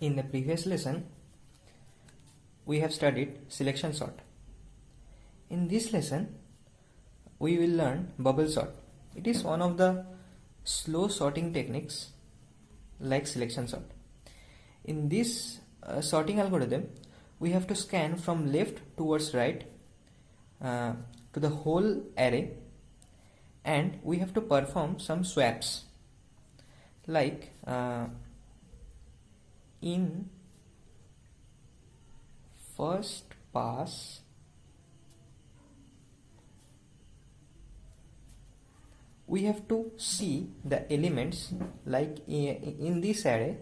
In the previous lesson, we have studied selection sort. In this lesson, we will learn bubble sort. It is one of the slow sorting techniques like selection sort. In this sorting algorithm, we have to scan from left towards right to the whole array, and we have to perform some swaps like in first pass we have to see the elements like in this array.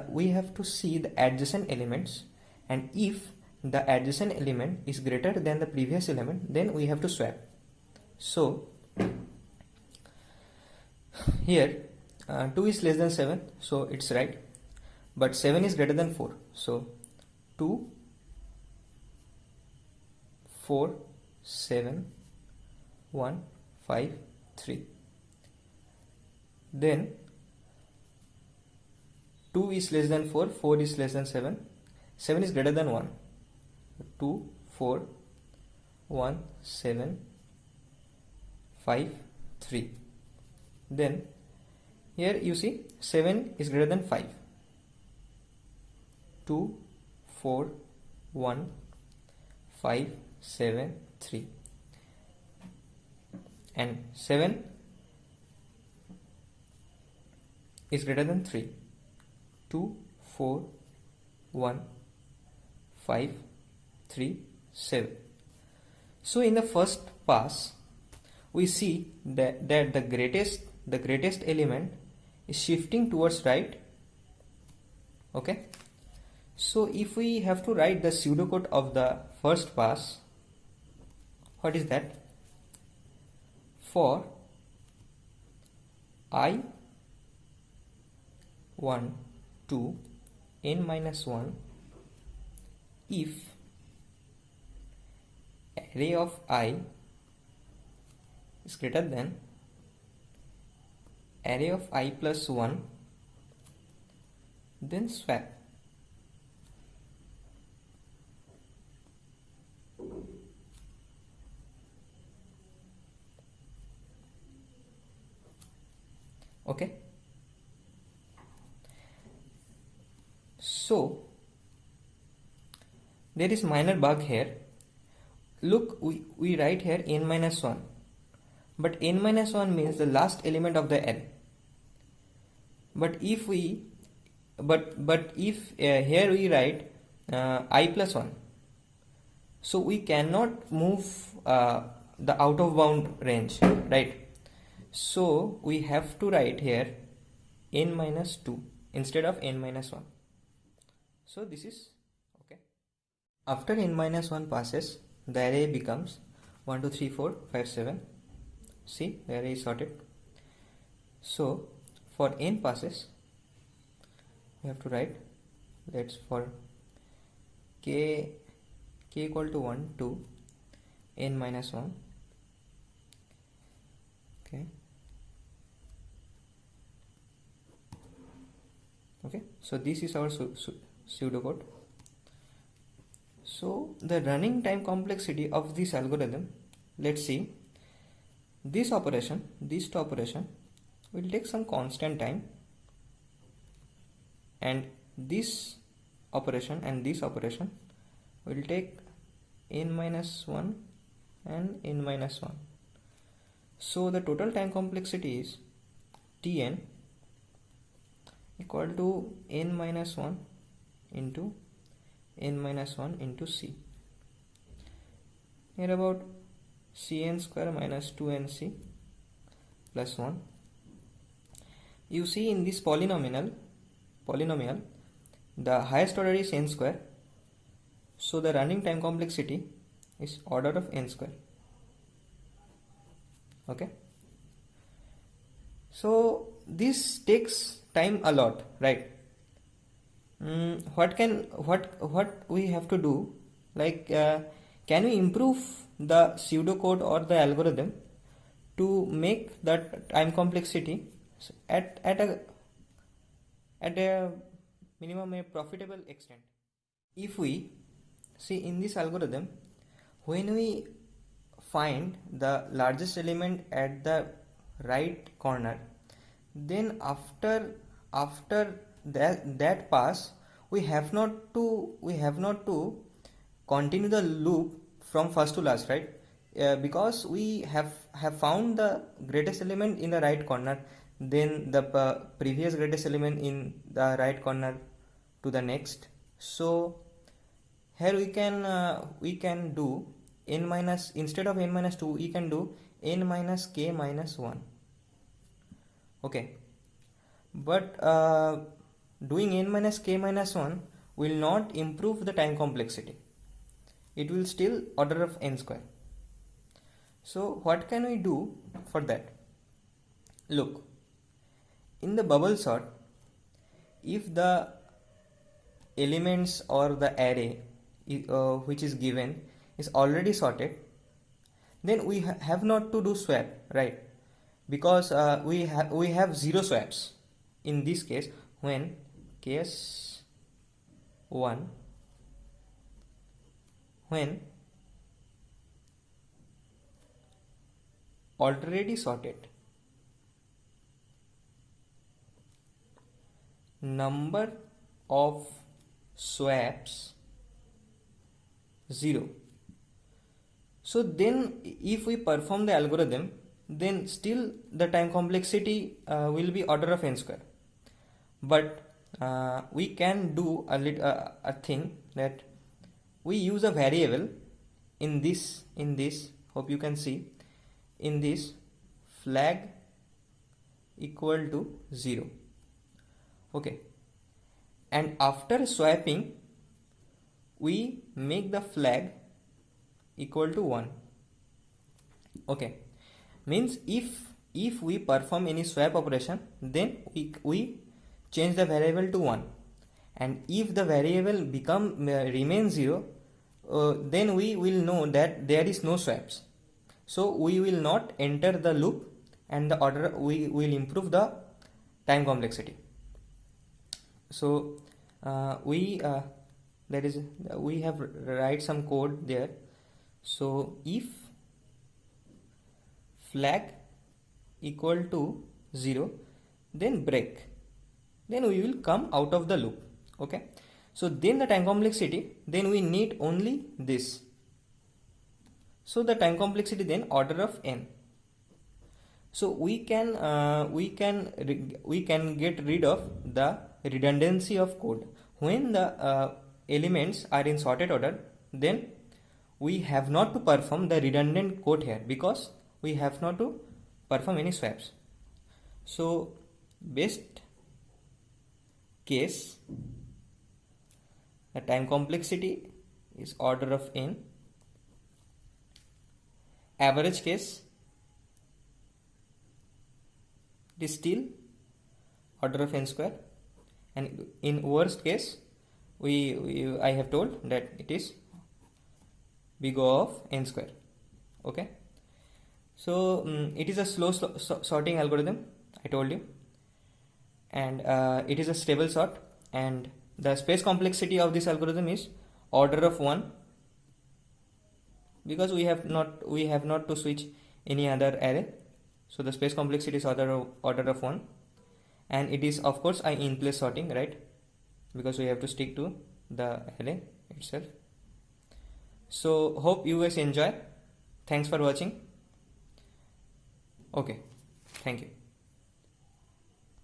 We have to see the adjacent elements, and if the adjacent element is greater than the previous element, then we have to swap. So here 2 is less than 7, so it's right, but 7 is greater than 4, so 2 4 7 1 5 3. Then 2 is less than 4, 4 is less than 7, 7 is greater than 1, 2 4 1 7 5 3. Then here you see 7 is greater than 5, 2 4 1 5 7 3, and 7 is greater than 3, 2 4 1 5 3 7. So in the first pass we see that the greatest element is shifting towards right. Okay, so if we have to write the pseudocode of the first pass, what is that? For I 1 to n minus 1, if array of I is greater than array of I plus 1, then swap. Okay, so there is minor bug here. Look, we write here n minus 1, but n minus 1 means the last element of the array. But if we here we write I plus 1, so we cannot move the out of bound range, right? So we have to write here n minus 2 instead of n minus 1. So this is okay. After n minus 1 passes, the array becomes 1 2 3 4 5 7. See, the array is sorted. So for n passes, we have to write, let's for k equal to 1 to n minus 1. Okay, so this is our pseudocode. So the running time complexity of this algorithm, let's see, this operation will take some constant time, and this operation will take n minus 1 and n minus 1. So the total time complexity is Tn equal to n minus 1 into n minus 1 into c, here about cn square minus 2nc plus 1. You see in this polynomial the highest order is n square, so the running time complexity is order of n square. Okay, so this takes time a lot, right? What we have to do, like can we improve the pseudocode or the algorithm to make that time complexity at a minimum a profitable extent. If we see in this algorithm, when we find the largest element at the right corner, then after that pass we have not to continue the loop from first to last, right? Because we have found the greatest element in the right corner, then the previous greatest element in the right corner to the next. So here we can do n minus, instead of n minus 2 we can do n minus k minus 1. Okay, but doing n minus k minus 1 will not improve the time complexity. It will still order of n square. So what can we do for that? Look, in the bubble sort, if the elements or the array which is given is already sorted, then we have not to do swap, right? Because we have zero swaps in this case. When case 1, when already sorted, number of swaps 0. So then if we perform the algorithm, then still the time complexity will be order of n square. But we can do a thing that we use a variable in this hope you can see, in this flag equal to 0. Okay, and after swapping we make the flag equal to 1. Okay, means if we perform any swap operation, then we change the variable to 1, and if the variable remains 0, then we will know that there is no swaps. So we will not enter the loop, and the order we will improve the time complexity. So we have write some code there. So if flag equal to 0, then break, then we will come out of the loop. Okay, so then the time complexity, then we need only this. So the time complexity then order of n. So we can get rid of the redundancy of code. When the elements are in sorted order, then we have not to perform the redundant code here, because we have not to perform any swaps. So best case, the time complexity is order of n. Average case, it is still order of n square, and in worst case I have told that it is big O of n square. Okay, so it is a slow sorting algorithm, I told you, and it is a stable sort, and the space complexity of this algorithm is order of 1, because we have not to switch any other array. So the space complexity is order of 1, and it is of course in place sorting, right? Because we have to stick to the array itself. So hope you guys enjoy. Thanks for watching. Okay, thank you.